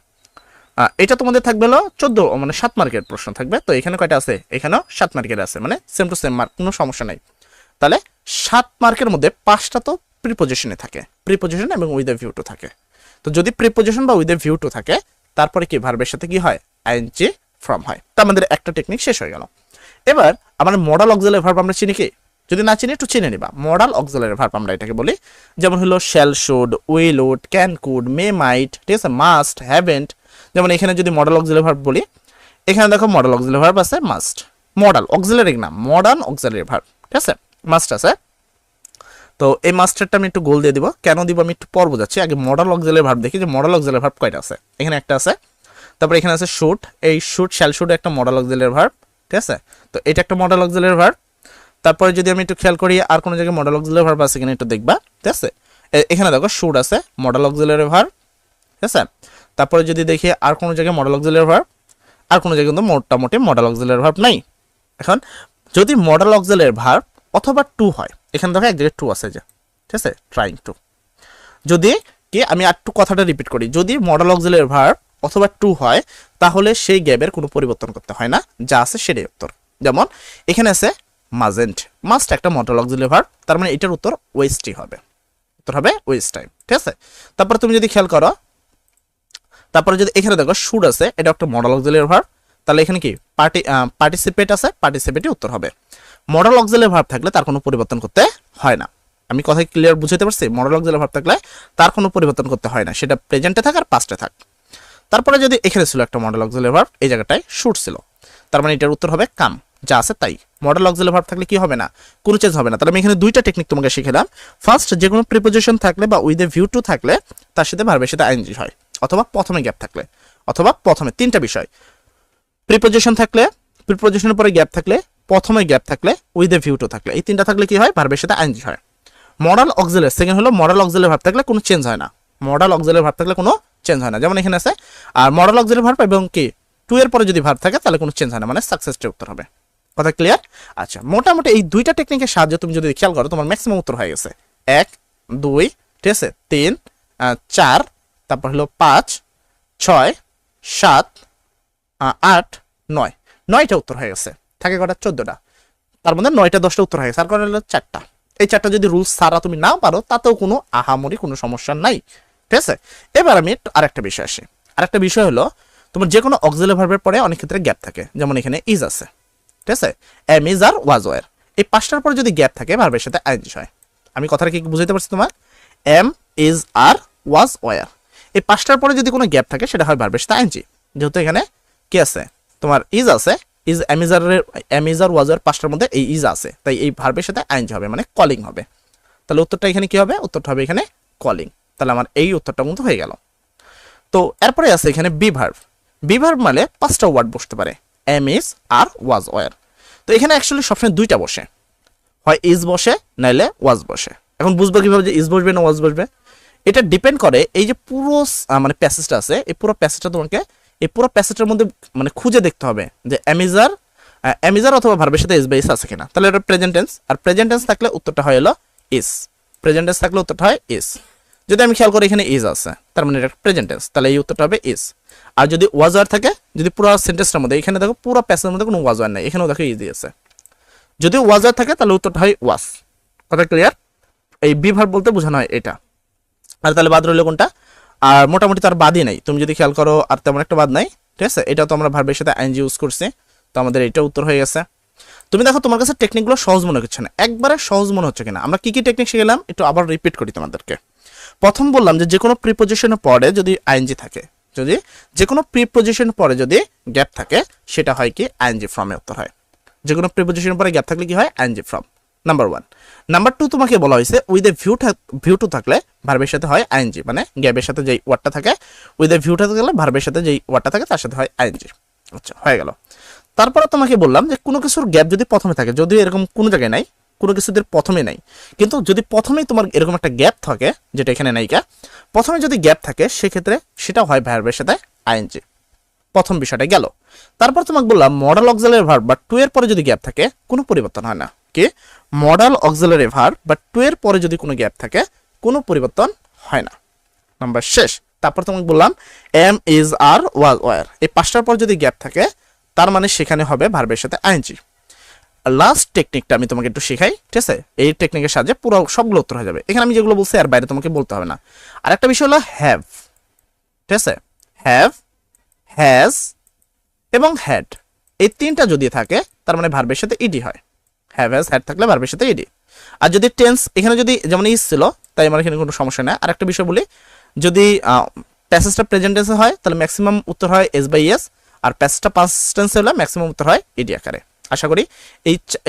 এটা তোমাদের থাকবে হলো 14, মানে 7 মার্কের প্রশ্ন থাকবে। তো এখানে কয়টা আছে, এখানেও 7 মার্কের আছে, মানে সেম টু সেম মার্ক, কোনো সমস্যা নাই। তাহলে 7 মার্কের মধ্যে 5টা তো প্রিপোজিশনে থাকে, প্রিপোজিশন এবং উইথ এ ভিউ টু থাকে। তো যদি প্রিপোজিশন বা উইথ এ ভিউ টু থাকে, তারপরে কি ভার্বের সাথে কি হয়, আইএনজি ফ্রম হয়। তো আমাদের একটা টেকনিক শেষ হয়ে গেল। এবার আমাদের মডাল অক্সিলারি ভার্ব আমরা চিনি কি, যদি না চিনি একটু চিনে নিবা। মডাল অক্সিলারি ভার্ব আমরা এটাকে বলি, যেমন হলো shall, should, will, would, can, could, may, might, ঠিক আছে, মাস্ট, হ্যাভেন্ট। যেমন এখানে যদি মডাল অক্সিলারি ভার্ব বলি, এখানে দেখো মডাল অক্সিলারি ভার্ব আছে মাস্ট, মডাল অক্সিলারি না, মডার্ন অক্সিলারি ভার্ব, ঠিক আছে, মাস্ট আছে। তো এই মাস্টারটা আমি একটু গোল দিয়ে দিব, কেন দিব আমি একটু পর বোঝাচ্ছি। আগে মডাল অক্সিলারি ভার্ব দেখি, যে মডাল অক্সিলারি ভার্ব কয়টা আছে। এখানে একটা আছে, তারপর এখানে আছে শুড, এই শুড শ্যাল শুড একটা মডাল অক্সিলারি ভার্ব, ঠিক আছে। তো এটা একটা মডাল অক্সিলারি ভার্ব। তারপরে যদি আমি একটু খেয়াল করি আর কোনো জায়গায় মডাল অক্সিলারি ভার্ব আছে কিনা একটু দেখবা, ঠিক আছে। এখানে দেখো শুড আছে, মডাল অক্সিলারি ভার্ব, ঠিক আছে। তারপরে যদি দেখি আর কোনো জায়গায় মডাল অক্সিলারি ভার্ব, আর কোনো জায়গায় কিন্তু মোটামুটি মডাল অক্সিলারি ভার্ব নাই। এখন যদি মডাল অক্সিলারি ভার্ব অথবা টু হয়, এখানে দেখো এক জায়গায় টু আছে, যে ঠিক আছে, ট্রাইং টু। যদি কি আমি আর একটু কথাটা রিপিট করি, যদি মডাল অক্সিলারি ভার্ব অথবা টু হয়, তাহলে সেই গ্যাপের কোনো পরিবর্তন করতে হয় না, যা আছে সেটাই উত্তর। যেমন এখানে আছে মাজেন্ট, মাস্ট একটা মডাল অক্সিলারি ভার্ব, তার মানে এটার উত্তর ওয়েস্টই হবে, উত্তর হবে ওয়েস্ট টাইম, ঠিক আছে। তারপর তুমি যদি খেয়াল করো, তারপরে যদি এখানে দেখো শুড আছে, এটা একটা মডাল অক্সিলারি ভার্ব, তাহলে এখানে কি পার্টিসিপেট আছে, পার্টিসিপেটই উত্তর হবে। মডাল অক্সিলারি ভার্ব থাকলে তার কোনো পরিবর্তন করতে হয় না। আমি কথা ক্লিয়ার বুঝাতে পারছি, মডাল অক্সিলারি ভার্ব থাকলে তার কোনো পরিবর্তন করতে হয় না, সেটা প্রেজেন্টে থাক আর পাস্টে থাক। তারপরে যদি এখানে ছিল একটা মডাল অক্সিলারি ভার্ব, এই জায়গাটায় শুড ছিল, তার মানে এটার উত্তর হবে কাম, যা আছে তাই। মডাল অক্সিলারি ভার্ব থাকলে কি হবে না, কোনো চেঞ্জ হবে না। তাহলে আমি এখানে দুইটা টেকনিক তোমাকে শিখালাম। ফার্স্ট, যে কোনো প্রিপোজিশন থাকলে বা উইথ এ ভিউ টু থাকলে তার সাথে ভার্বের সাথে আইএনজি হয়, অথবা প্রথমে গ্যাপ থাকলে, অথবা প্রথমে তিনটা বিষয়, প্রিপোজিশন থাকলে, প্রিপোজিশনের পরে গ্যাপ থাকলে, প্রথমে গ্যাপ থাকলে, উইথ এ ভিউ টু থাকলে, এই তিনটা থাকলে কি হয়, ভার্বের সাথে আইএনজি হয়। মডাল অক্সিলারি সেকেন্ড হলো মডাল অক্সিলারি ভার্ব থাকলে কোনো চেঞ্জ হয় না, মডাল অক্সিলারি ভার্ব থাকলে কোনো চেঞ্জ হয় না, যেমন এখানে আছে। আর মডাল অক্সিলারি ভার্ব এবং কি টু এর পরে যদি ভার্ব থাকে তাহলে কোনো চেঞ্জ হয় না, মানে সাকসেসটা উত্তর হবে। কথা ক্লিয়ার? আচ্ছা, মোটামুটি এই দুইটা টেকনিকের সাহায্যে তুমি যদি খেয়াল করো, তোমার ম্যাক্সিমাম উত্তর হয়ে গেছে 1 2, ঠিক আছে, 3 4, তারপর হলো 5 6 7 8 9, 9টা উত্তর হয়ে গেছে। থাকে কটা, 14টা, তার মধ্যে 9টা 10টা উত্তর হয়ে গেছে, আর কটা হলো 4টা। এই 4টা যদি রুলস ছাড়া তুমি না পারো তাতেও কোনো আহামরি কোনো সমস্যা নাই, ঠিক আছে। এবার আমি আরেকটা বিষয় আসি, আরেকটা বিষয় হলো তোমার যে কোনো অক্সিলারি ভার্বের পরে অনেক ক্ষেত্রে গ্যাপ থাকে, যেমন এখানে ইজ আছে, ঠিক আছে, am is are was were, এই 5টার পরে যদি গ্যাপ থাকে ভার্বের সাথে আইএনজি হয়। আমি কথাটা কি বুঝাইতে পারছি তোমার? Am, is, are, was, were, এই 5টার পরে যদি কোনো গ্যাপ থাকে সেটা হয় ভার্বের সাথে আইএনজি। যেহেতু এখানে কি আছে, তোমার ইজ আছে, ইজ এমিজার ওয়াজের 5টার মধ্যে এই ইজ আছে, তাই এই ভার্বের সাথে আইএনজি হবে, মানে কলিং হবে। তাহলে উত্তরটা এখানে কি হবে? উত্তরটা হবে এখানে কলিং। তাহলে আমার এই উত্তরটা কিন্তু হয়ে গেল। তো এরপরে আছে এখানে বি ভার্ব। বি ভার্ব মানে 5টা ওয়ার্ড বসতে পারে, am, is, are, was, were. তো এখানে অ্যাকচুয়ালি সবসময় 2টা বসে, হয় ইজ বসে নাইলে ওয়াজ বসে। এখন বুঝবো কিভাবে যে ইজ বসবে না ওয়াজ বসবে? এটা ডিপেন্ড করে এই যে পুরো মানে প্যাসেজটা আছে, এই পুরো প্যাসেজটা তোমাকে এই পুরো প্যাসেজটার মধ্যে মানে খুঁজে দেখতে হবে যে এমিজার অথবা ভার্বের সাথে ইজ বা ইজ আছে কিনা। তাহলে এটা প্রেজেন্ট টেন্স, আর প্রেজেন্ট টেন্স থাকলে উত্তরটা হয় হলো ইজ। প্রেজেন্ট টেন্স থাকলে উত্তরটা হয় ইজ। যদি আমি খেয়াল করি এখানে ইজ আছে, তার মানে এটা প্রেজেন্ট টেন্স, তাহলে এই উত্তরটা হবে ইজ। আর যদি ওয়াজ আর থাকে, যদি পুরো সেন্টেন্সটার মধ্যে, এখানে দেখো পুরো প্যাসেজের মধ্যে কোনো ওয়াজ আর নাই, এখানেও দেখো ইজি আছে, যদি ওয়াজ আর থাকে তাহলে উত্তরটা হয় ওয়াজ। কথা ক্লিয়ার? এই বি ভার্ব বলতে বোঝানো হয় এটা। আর তাহলে বাদ রইল কোনটা? আর মোটামুটি তার বাদই নাই, তুমি যদি খেয়াল করো আর তেমন একটা বাদ নাই, ঠিক আছে। এটাও তো আমরা ভার্বের সাথে আইএনজি ইউজ করছি, তো আমাদের এটা উত্তর হয়ে গেছে। তুমি দেখো তোমার কাছে টেকনিকগুলো সহজ মনে হচ্ছে না, একবারে সহজ মনে হচ্ছে কিনা। আমরা কি কি টেকনিক শিখলাম একটু আবার রিপিট করি তোমাদেরকে। প্রথম বললাম যে কোনো প্রিপোজিশনের পরে যদি আইএনজি থাকে, যদি যে কোনো প্রিপোজিশনের পরে যদি গ্যাপ থাকে, সেটা হয় কি আইএনজি ফর্মে উত্তর হয়। যে কোনো প্রিপোজিশনের পরে গ্যাপ থাকলে কি হয়? ING form, number 1। নাম্বার 2 তোমাকে বলা হয়েছে উইথ এ ভিউ টু থাকলে ভার্বের সাথে হয় আইএনজি, মানে গ্যাপের সাথে যেই ওয়ার্ডটা থাকে, উইথ এ ভিউটা থাকলে ভার্বের সাথে যেই ওয়ার্ডটা থাকে তার সাথে হয় আইএনজি। আচ্ছা, হয়ে গেল। তারপরে তোমাকে বললাম যে কোনো কিছুর গ্যাপ যদি প্রথমে থাকে, যদিও এরকম কোনো জায়গায় নাই, কোনো কিছুদের প্রথমে নাই, কিন্তু যদি প্রথমেই তোমার এরকম একটা গ্যাপ থাকে, যেটা এখানে নাইকা, প্রথমে যদি গ্যাপ থাকে সেক্ষেত্রে সেটা হয় ভার্বের সাথে আইএনজি। প্রথম বিষয়টা গেল। তারপর তোমাকে বললাম মডাল অক্সিলারি ভার্ব বা টু এর পরে যদি গ্যাপ থাকে কোনো পরিবর্তন হয় না। কি? মডাল অক্সিলারি ভার্ব বা টু এর পরে যদি কোনো গ্যাপ থাকে কোনো পরিবর্তন হয় না। নাম্বার শেষ। তারপর তোমাকে বললাম am, is, are, was, were, এই 5টার পর যদি গ্যাপ থাকে তার মানে সেখানে হবে ভার্বের সাথে আইএনজি। লাস্ট টেকনিকটা আমি তোমাকে একটু শেখাই, ঠিক আছে? এই টেকনিকের সাহায্যে পুরো সবগুলো উত্তর হয়ে যাবে। এখানে আমি যেগুলো বলছি আর বাইরে তোমাকে বলতে হবে না। আর একটা বিষয় হলো হ্যাভ, ঠিক আছে? হ্যাভ, হ্যাজ এবং হ্যাড, এই 3টা যদি থাকে তার মানে ভার্বের সাথে ইডি হয়। হ্যাভ, হ্যাজ, হ্যাড থাকলে ভার্বের সাথে ইডি। আর যদি টেন্স এখানে যদি যেমন ইজ ছিল, তাই আমার এখানে কোনো সমস্যা নেই। আর একটা বিষয় বলি, যদি প্যাসেজটা প্রেজেন্ট টেন্সে হয় তাহলে ম্যাক্সিমাম উত্তর হয় এস বাই এস, আর প্যাসেজটা পাস্ট টেন্সে হলে ম্যাক্সিমাম উত্তর হয় ইডি আকারে। আশা করি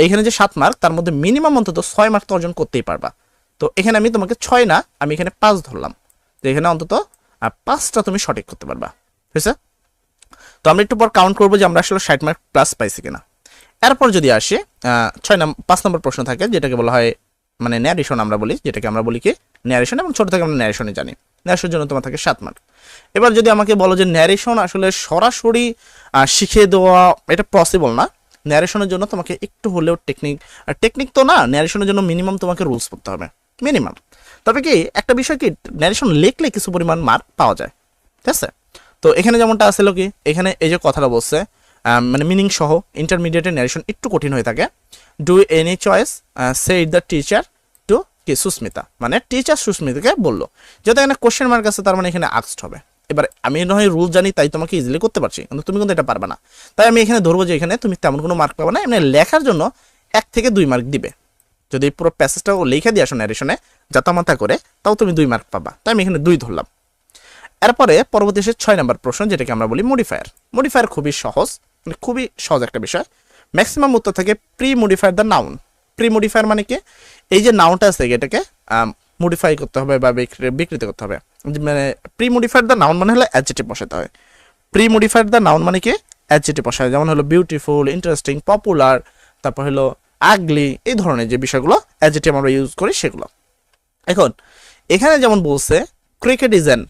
এইখানে যে 7 মার্ক তার মধ্যে মিনিমাম অন্তত 6 মার্ক তো অর্জন করতেই পারবা। তো এখানে আমি তোমাকে 6 না, আমি এখানে 5 ধরলাম, তো এখানে অন্তত 5টা তুমি সঠিক করতে পারবা, ঠিক আছে? তো আমরা একটু পর কাউন্ট করবো যে আমরা আসলে 60 মার্ক প্লাস পাইছি কিনা। এরপর যদি আসি 5 নম্বর প্রশ্ন থাকে, যেটাকে বলা হয় মানে ন্যারেশন আমরা বলি, যেটাকে আমরা বলি কি ন্যারেশন, এবং ছোট থেকে আমরা ন্যারেশনে জানি। ন্যারেশনের জন্য তোমার থাকে 7 মার্ক। এবার যদি আমাকে বলো যে ন্যারেশন আসলে সরাসরি শিখিয়ে দেওয়া এটা পসিবল না, ন্যারেশনের জন্য তোমাকে একটু হলেও টেকনিক তো না, ন্যারেশনের জন্য মিনিমাম তোমাকে রুলস পড়তে হবে, মিনিমাম। তবে কি একটা বিষয় কি, ন্যারেশন লিখলে কিছু পরিমাণ মার্ক পাওয়া যায়, ঠিক আছে? তো এখানে যেমনটা আসলে কি, এখানে এই যে কথাটা বলছে মানে মিনিং সহ ইন্টারমিডিয়েটের ন্যারেশন একটু কঠিন হয়ে থাকে। Do any choice say it the teacher to কি সুস্মিতা, মানে টিচার সুস্মিতাকে বললো, যেহেতু এখানে কোশ্চেন মার্ক আছে তার মানে এখানে আস্কড হবে। এবার আমি নয় রুল জানি তাই তোমাকে ইজিলি করতে পারছি, কিন্তু তুমি কিন্তু এটা পারবে না। তাই আমি এখানে ধরবো যে এখানে তুমি তেমন কোনো মার্ক পাবে না, এমনি লেখার জন্য 1 থেকে 2 মার্ক দিবে। যদি পুরো প্যাসেজটা লিখে দিয়ে আসো ন্যারেশনে জাতামাতা করে, তাও তুমি 2 মার্ক পাবা, তাই আমি এখানে 2 ধরলাম। এরপরে পরবর্তী 6 নম্বর প্রশ্ন, যেটাকে আমরা বলি মডিফায়ার। মডিফায়ার খুবই সহজ, মানে খুবই সহজ একটা বিষয়। ম্যাক্সিমাম উত্তর থাকে pre modifier the noun. Pre modifier মানে কি, এই যে নাউনটা আছে এটাকে মডিফাই করতে হবে বা বিকৃত করতে হবে। মানে প্রি মডিফায়ার দ্য নাউন মানে হলো অ্যাডজেক্টিভ বসাতে হয়। প্রি মডিফায়ার দ্য নাউন মানে কি অ্যাডজেক্টিভ বসায়, যেমন হলো বিউটিফুল, ইন্টারেস্টিং, পপুলার, তারপর হলো আগলি, এই ধরনের যে বিষয়গুলো অ্যাডজেক্টিভ আমরা ইউজ করি সেগুলো। এখন এখানে যেমন বলছে cricket is an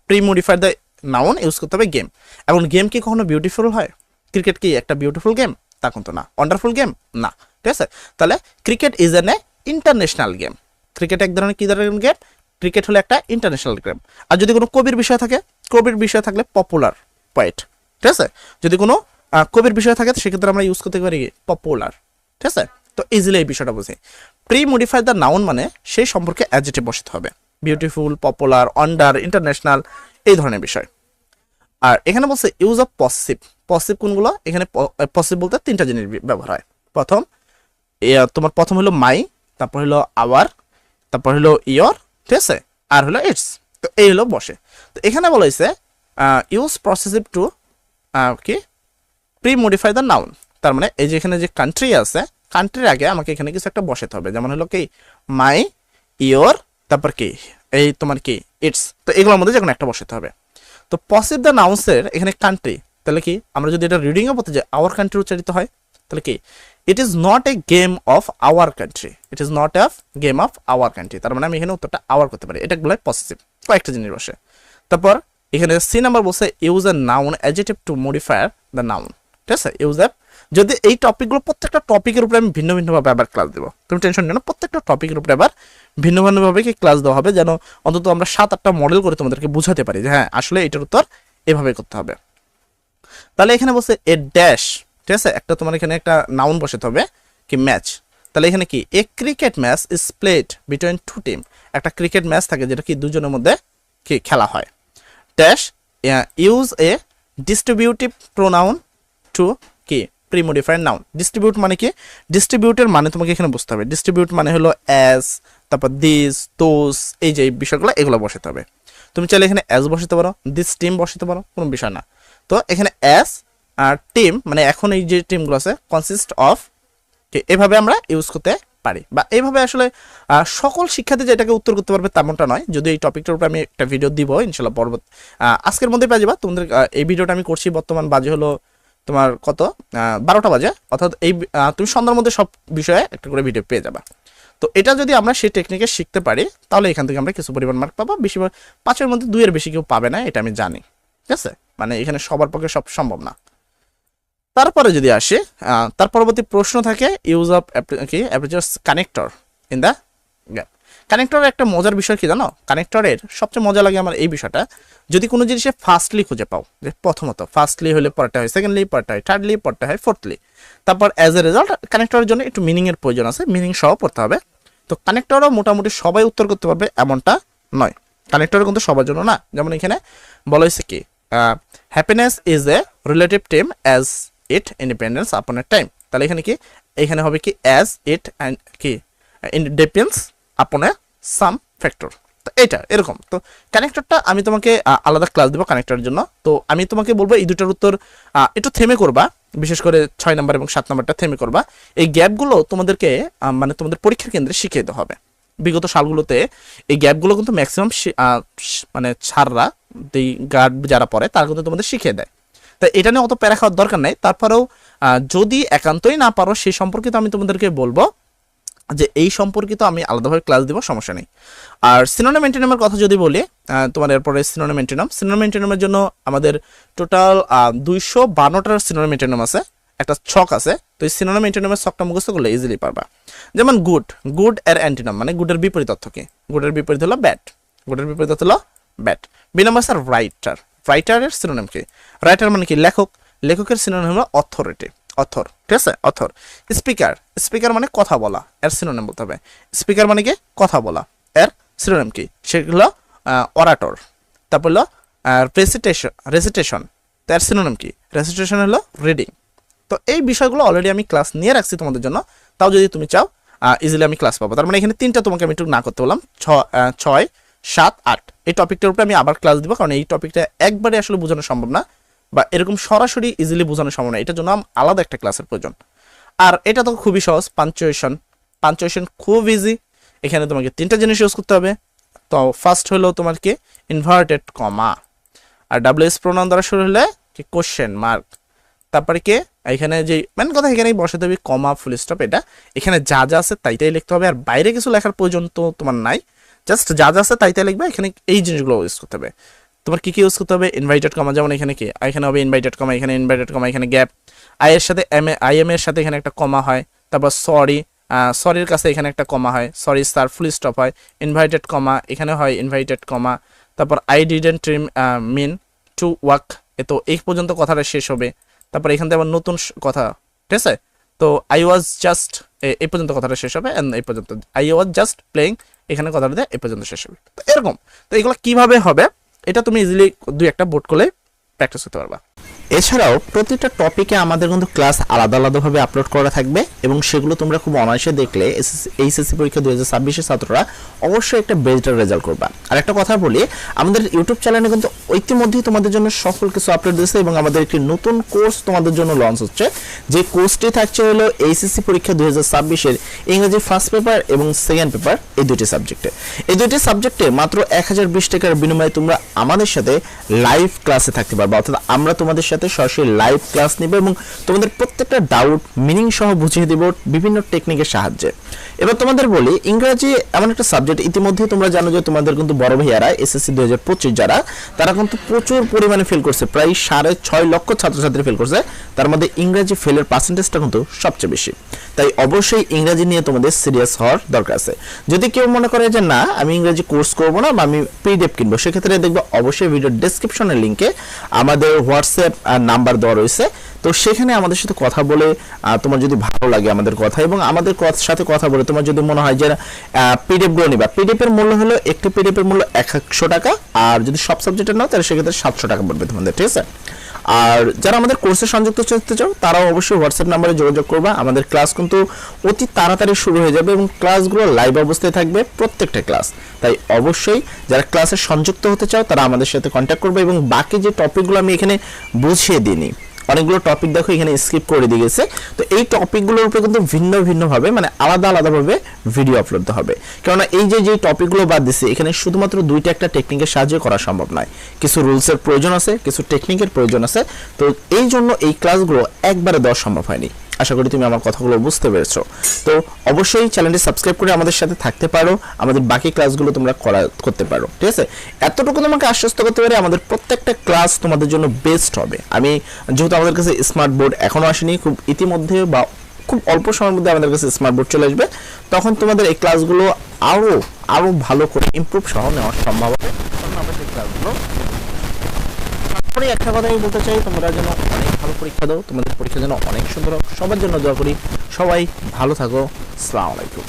pre modifier the noun use করতে হবে গেম। এখন গেম কি কখনো বিউটিফুল হয়? ক্রিকেট কি একটা বিউটিফুল গেম? তা কিন্তু না। ওয়ান্ডারফুল গেম না, ঠিক আছে? তাহলে cricket is an international game. Cricket এক ধরনের কি ধরনের গেম? ক্রিকেট হলো একটা ইন্টারন্যাশনাল গেম। আর যদি কোনো কবির বিষয় থাকে, কবির বিষয় থাকলে পপুলার পোয়েট, ঠিক আছে? যদি কোনো কবির বিষয় থাকে সেক্ষেত্রে আমরা ইউজ করতে পারি পপুলার, ঠিক আছে? তো ইজিলি এই বিষয়টা বুঝি। প্রি মডিফাই দ্য নাউন মানে সেই সম্পর্কে অ্যাডজেক্টিভ বসাতে হবে, বিউটিফুল, পপুলার, ওয়ান্ডার, ইন্টারন্যাশনাল, এই ধরনের বিষয়। আর এখানে বলছে ইউজ অফ পসিভ। পসিভ কোনগুলো? এখানে পসিভ বলতে 3টা জিনিস ব্যবহার হয়। প্রথম তোমার প্রথম হলো মাই, তারপর হলো আওয়ার, তারপর হলো ইয়র, ঠিক আছে, আর হলো ইটস। তো এই হলো বসে। তো এখানে বলা হয়েছে ইউজ প্রসেসিভ টু কি প্রি মডিফাই দ্য নাউন। তার মানে এই যে এখানে যে কান্ট্রি আছে, কান্ট্রির আগে আমাকে এখানে কিছু একটা বসাতে হবে, যেমন হলো কি মাই, ইয়োর, তারপর কি এই তোমার কি ইটস। তো এগুলোর মধ্যে যে কোনো একটা বসাতে হবে। তো পসিভ দ্য নাউন্সের এখানে কান্ট্রি, তাহলে কি আমরা যদি এটা রিডিংও বলতে যাই আওয়ার কান্ট্রি উচ্চারিত হয়, তাহলে কি it is not a game of our country, it is not a game of our country. তার মানে আমি এখানে উত্তরটা আওয়ার করতে পারি, এটা গুলো পসিটিভ, কয়েকটা জিনিস বসে। তারপর এখানে সি নাম্বার বলছে use a noun adjective to modify the noun, ঠিক আছে, ইউজ এ। যদি এই টপিকগুলো প্রত্যেকটা টপিকের উপরে আমি ভিন্ন ভিন্নভাবে আবার ক্লাস দেবো, তুমি টেনশন নিও না, প্রত্যেকটা টপিকের উপরে আবার ভিন্ন ভিন্নভাবে কি ক্লাস দেওয়া হবে, যেন অন্তত আমরা 7-8টা মডেল করে তোমাদেরকে বুঝাতে পারি যে হ্যাঁ আসলে এটার উত্তর এভাবে করতে হবে। তাহলে এখানে বলছে এ ড্যাশ, ঠিক আছে, একটা তোমার এখানে একটা নাউন বসাতে হবে কি ম্যাচ। তাহলে এখানে কি a cricket match is played between two team, একটা ক্রিকেট ম্যাচ থাকে যেটা কি দুজনের মধ্যে কি খেলা হয়। Dash use a distributive pronoun to কি প্রিমোডিফাইড নাউন। ডিস্ট্রিবিউট মানে কি, ডিস্ট্রিবিউটের মানে তোমাকে এখানে বুঝতে হবে। ডিস্ট্রিবিউট মানে হলো অ্যাজ, তারপর দিস, দোস, এই যে বিষয়গুলো এগুলো বসাতে হবে। তুমি চাইলে এখানে অ্যাজ বসাতে পারো, দিস টিম বসাতে পারো, কোনো বিষয় না। তো এখানে অ্যাজ আর টিম মানে এখন এই যে টিমগুলো আছে কনসিস্ট অফ, এভাবে আমরা ইউজ করতে পারি। বা এইভাবে আসলে সকল শিক্ষার্থী যেটাকে উত্তর করতে পারবে তেমনটা নয়, যদি এই টপিকটার উপরে আমি একটা ভিডিও দিব ইনশাল্লাহ পরবর্তী আজকের মধ্যে পেয়ে যাবা। তোমাদের এই ভিডিওটা আমি করছি বর্তমান বাজে হলো তোমার কত 12টা বাজে, অর্থাৎ এই তুমি সন্ধ্যার মধ্যে সব বিষয়ে একটা করে ভিডিও পেয়ে যাবা। তো এটা যদি আমরা সেই টেকনিকে শিখতে পারি তাহলে এখান থেকে আমরা কিছু পরিমাণ মার্ক পাবো, বেশিরভাগ 5-এর মধ্যে 2-এর বেশি কেউ পাবে না, এটা আমি জানি, ঠিক আছে, মানে এখানে সবার পক্ষে সব সম্ভব না। তারপরে যদি আসে তার পরবর্তী প্রশ্ন থাকে ইউজ অফ কি অ্যাপ্রোচার্স কানেক্টর ইন দ্য গ্যাপ। কানেক্টরের একটা মজার বিষয় কি জানো, কানেক্টরের সবচেয়ে মজা লাগে আমার এই বিষয়টা, যদি কোনো জিনিসে ফার্স্টলি খুঁজে পাও, যে প্রথমত ফার্স্টলি হলে পরটা হয় সেকেন্ডলি, পরটা হয় থার্ডলি, পরটা হয় ফোর্থলি, তারপর অ্যাজ এ রেজাল্ট কানেক্টরের জন্য একটু মিনিংয়ের প্রয়োজন আছে, মিনিং সহ পড়তে হবে। তো কানেক্টরও মোটামুটি সবাই উত্তর করতে পারবে এমনটা নয়, কানেক্টর কিন্তু সবার জন্য না। যেমন এখানে বলা হয়েছে কি happiness is a relative term as it independence আপন এ টাইম। তাহলে এখানে কি এখানে হবে কি অ্যাজ ইট অ্যান্ড কি ডিপেন্ডস আপন এ সাম ফ্যাক্টর। তো এটা এরকম। তো কানেক্টরটা আমি তোমাকে আলাদা ক্লাস দেবো কানেক্টরের জন্য। তো আমি তোমাকে বলবো এই দুটার উত্তর একটু থেমে করবা, বিশেষ করে 6 নাম্বার এবং 7 নাম্বারটা থেমে করবা। এই গ্যাপগুলো তোমাদেরকে মানে তোমাদের পরীক্ষার কেন্দ্রে শিখিয়ে দিতে হবে। বিগত সালগুলোতে এই গ্যাপগুলো কিন্তু ম্যাক্সিমাম মানে ছাড়রা এই গার্ড যারা পড়ে তারা কিন্তু তোমাদের শিখিয়ে দেয়। তাই এটা নিয়ে অত প্যারা খাওয়ার দরকার নেই। তারপরেও যদি একান্তই না পারো সেই সম্পর্কিত আমি তোমাদেরকে বলবো যে এই সম্পর্কিত আমি আলাদাভাবে ক্লাস দিব, সমস্যা নেই। আর সিনোনিম অ্যান্টোনিমের কথা যদি বলি, তোমার এরপরে সিনোনিম অ্যান্টোনিম, সিনোনিম অ্যান্টোনিমের জন্য আমাদের টোটাল 252টার সিনোনিম অ্যান্টোনিম আছে, একটা ছক আছে। তো এই সিনোনিম অ্যান্টোনিমের ছকটা মুখস্থ করলে ইজিলি পারবা। যেমন গুড, গুড এর অ্যান্টোনিম মানে গুডের বিপরীত অর্থ কি, গুডের বিপরীত হলো ব্যাড, গুডের বিপরীত হলো bad. B number sir writer, রাইটারের সিনোনিম কি, রাইটার মানে কি লেখক, লেখকের সিনোনিম হলো অথরিটি, অথর, ঠিক আছে, অথর। স্পিকার, স্পিকার মানে কথা বলা, এর সিনোনিম বলতে হবে। স্পিকার মানে কি কথা বলা, এর সিনোনিম কি, সেগুলো অরাটর। তারপর হলো রেসিটেশন, রেসিটেশন, তার সিনোনিম কি, রেসিটেশন হলো রিডিং। তো এই বিষয়গুলো অলরেডি আমি ক্লাস নিয়ে রাখছি তোমাদের জন্য, তাও যদি তুমি চাও ইজিলি আমি ক্লাস পাবো। তার মানে এখানে 3টা তোমাকে আমি একটু না করতে বললাম, 6, 7, 8 এই টপিকটার উপরে আমি আবার ক্লাস দিব, কারণ এই টপিকটা একবারে আসলে বোঝানো সম্ভব না, বা এরকম সরাসরি ইজিলি বোঝানো সম্ভব না, এটার জন্য আলাদা একটা ক্লাসের প্রয়োজন। আর এটা তো খুবই সহজ, পাঞ্চুয়েশন, পাঞ্চুয়েশন খুব ইজি। এখানে তোমাকে 3টা জিনিস ইউজ করতে হবে। তো ফার্স্ট হলো তোমার কি ইনভার্টেড কমা, আর ডাব্লিউএস প্রোনাউন দ্বারা শুরু হলে কি কোশ্চেন মার্ক, তারপরে কি এখানে যে মেন কথা এখানেই বসাতে হবে কমা ফুল স্টপ। এটা এখানে যা যা আছে তাইটাই লিখতে হবে, আর বাইরে কিছু লেখার প্রয়োজন তো তোমার নাই, জাস্ট যা যা আছে তাইটাই লিখবে। এখানে এই জিনিসগুলো ইউজ করতে হবে। তোমার কি কি ইউজ করতে হবে, ইনভাইটেড কমা, যেমন এখানে কি এখানে হবে ইনভাইটেড কমা, এখানে ইনভাইটেড কমা, এখানে গ্যাপ, আই এর সাথে এম এর সাথে এখানে একটা কমা হয়, তারপর সরি, সরির কাছে এখানে একটা কমা হয়, সরি স্যার ফুল স্টপ হয়, ইনভাইটেড কমা এখানে হয় ইনভাইটেড কমা, তারপর I didn't mean to walk, তো এই পর্যন্ত কথাটা শেষ হবে। তারপর এখান থেকে আবার নতুন কথা, ঠিক আছে। তো আই ওয়াজ জাস্ট এই পর্যন্ত কথাটা শেষ হবে, এই পর্যন্ত আই ওয়াজ জাস্ট প্লেইং, এখানে কথাটা এই পর্যন্ত শেষ হবে। তো এরকম, তো এগুলো কিভাবে হবে এটা তুমি ইজিলি 2-1টা বোর্ড করলে প্র্যাকটিস করতে পারবা। এছাড়াও প্রতিটা টপিকে আমাদের কিন্তু ক্লাস আলাদা আলাদাভাবে আপলোড করা থাকবে এবং সেগুলো তোমরা খুব অনায়াসে দেখলে এইচএসসি পরীক্ষা 2026 ছাত্ররা অবশ্যই একটা বেস্ট রেজাল্ট করবা। আর একটা কথা বলি, আমাদের ইউটিউব চ্যানেলে কিন্তু ইতিমধ্যেই তোমাদের জন্য সকল কিছু আপলোড দিয়েছে এবং আমাদের একটি নতুন কোর্স তোমাদের জন্য লঞ্চ হচ্ছে, যে কোর্সটি থাকছে হলো এইচএসসি পরীক্ষা 2026 ইংরেজি ফার্স্ট পেপার এবং সেকেন্ড পেপার, এই দুটি সাবজেক্টে মাত্র 1020 টাকার বিনিময়ে তোমরা আমাদের সাথে লাইভ ক্লাসে থাকতে পারবে, অর্থাৎ আমরা তোমাদের সাথে সরাসরি লাইভ ক্লাস নেব এবং তোমাদের প্রত্যেকটা ডাউট মিনিং সহ বুঝিয়ে দেব বিভিন্ন টেকনিকের সাহায্যে। এবার তোমাদের বলি, ইংরেজি এমন একটা সাবজেক্ট, ইতিমধ্যে তোমরা জানো যে তোমাদের কিন্তু বড় ভাইয়ারা এসএসসি 2025 যারা, তারা কিন্তু প্রচুর পরিমাণে ফেল করছে, প্রায় 6.5 লক্ষ ছাত্রছাত্রী ফেল করছে, তার মধ্যে ইংরেজি ফেলের পার্সেন্টেজটা কিন্তু সবচেয়ে বেশি। তাই অবশ্যই ইংরেজি নিয়ে তোমাদের সিরিয়াস হওয়ার দরকার আছে। যদি কেউ মনে করে যে না আমি ইংরেজি কোর্স করব না বা আমি পিডিএফ কিনবো, সেক্ষেত্রে দেখবো অবশ্যই ভিডিও ডেসক্রিপশনের লিঙ্কে আমাদের হোয়াটসঅ্যাপ নাম্বার দেওয়া রয়েছে, তো সেখানে আমাদের সাথে কথা বলে তোমার যদি ভালো লাগে আমাদের কথা এবং আমাদের সাথে কথা বলে তোমার যদি মনে হয় যে পিডিএফ গুলো নিবা, পিডিএফ এর মূল্য হলো একটি পিডিএফ এর মূল্য 100 টাকা, আর যদি সব সাবজেক্টের নাও তাহলে সেক্ষেত্রে 700 টাকা পড়বে তোমাদের, ঠিক আছে। আর যারা আমাদের কোর্সে সংযুক্ত হতে চাও তারাও অবশ্যই হোয়াটসঅ্যাপ নাম্বারে যোগাযোগ করবা। আমাদের ক্লাস কিন্তু অতি তাড়াতাড়ি শুরু হয়ে যাবে এবং ক্লাসগুলো লাইভ অবস্থায় থাকবে প্রত্যেকটা ক্লাস। তাই অবশ্যই যারা ক্লাসে সংযুক্ত হতে চাও তারা আমাদের সাথে কন্ট্যাক্ট করবে এবং বাকি যে টপিকগুলো আমি এখানে বুঝিয়ে দিইনি, অনেকগুলো টপিক দেখো এখানে স্কিপ করে দিয়ে গেছে, তো এই টপিকগুলোর উপরে কিন্তু ভিন্নভাবে মানে আলাদাভাবে ভিডিও আপলোড হবে, কেননা এই যে টপিকগুলো বাদ দিচ্ছে এখানে শুধুমাত্র দুইটা একটা টেকনিকের সাহায্যে করা সম্ভব নয়, কিছু রুলসের প্রয়োজন আছে, কিছু টেকনিকের প্রয়োজন আছে, তো এই জন্য এই ক্লাসগুলো একবারে দেওয়া সম্ভব হয়নি। আশা করি তুমি আমার কথাগুলো বুঝতে পেরেছো। তো অবশ্যই চ্যানেলটি সাবস্ক্রাইব করে আমাদের সাথে থাকতে পারো, আমাদের বাকি ক্লাসগুলো তোমরা করতে পারো, ঠিক আছে। এতটুকু তোমাকে আশ্বস্ত করতে পারি আমাদের প্রত্যেকটা ক্লাস তোমাদের জন্য বেস্ট হবে। আমি যেহেতু আমাদের কাছে স্মার্ট বোর্ড এখনো আসেনি, খুব ইতিমধ্যে বা খুব অল্প সময়ের মধ্যে আমাদের কাছে স্মার্ট বোর্ড চলে আসবে, তখন তোমাদের এই ক্লাসগুলো আরো ভালো করে ইমপ্রুভ সহ নেওয়া সম্ভব হবে। তখন আমরা সেই ক্লাসগুলো একটা কথা আমি বলতে চাই, তোমরা যেন অনেক ভালো পরীক্ষা দাও, তোমাদের পরীক্ষা যেন অনেক সুন্দর হোক, সবার জন্য দোয়া করি। সবাই ভালো থাকো, আসসালামু আলাইকুম।